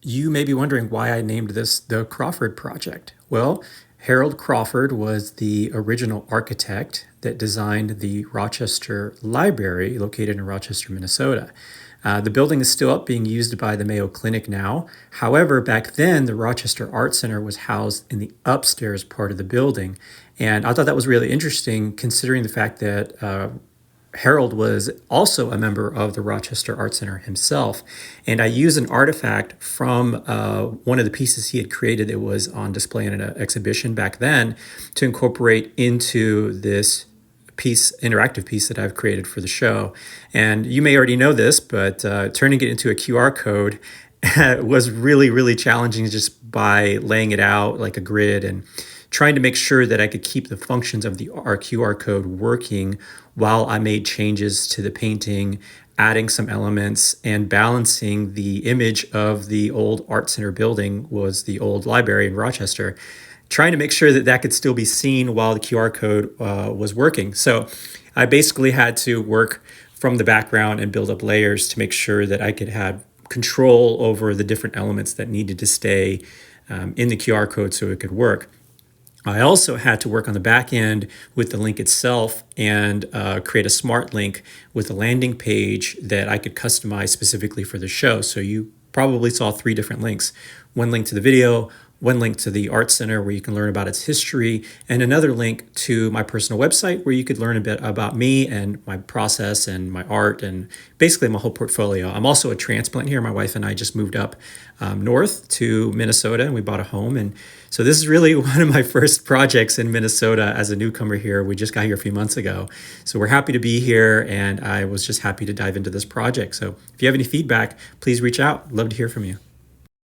You may be wondering why I named this the Crawford Project. Well, Harold Crawford was the original architect that designed the Rochester Library located in Rochester, Minnesota. The building is still up being used by the Mayo Clinic now. However, back then, the Rochester Art Center was housed in the upstairs part of the building. And I thought that was really interesting considering the fact that Harold was also a member of the Rochester Art Center himself. And I used an artifact from one of the pieces he had created that was on display in an exhibition back then to incorporate into this interactive piece that I've created for the show. And you may already know this, but turning it into a QR code was really, really challenging just by laying it out like a grid and trying to make sure that I could keep the functions of our QR code working while I made changes to the painting, adding some elements and balancing the image of the old Art Center building was the old library in Rochester, trying to make sure that that could still be seen while the QR code was working. So I basically had to work from the background and build up layers to make sure that I could have control over the different elements that needed to stay in the QR code so it could work. I also had to work on the back end with the link itself and create a smart link with a landing page that I could customize specifically for the show. So you probably saw 3 different links. One link to the video, one link to the Art Center where you can learn about its history, and another link to my personal website where you could learn a bit about me and my process and my art and basically my whole portfolio. I'm also a transplant here. My wife and I just moved up north to Minnesota and we bought a home. And so this is really one of my first projects in Minnesota as a newcomer here. We just got here a few months ago. So we're happy to be here and I was just happy to dive into this project. So if you have any feedback, please reach out. Love to hear from you.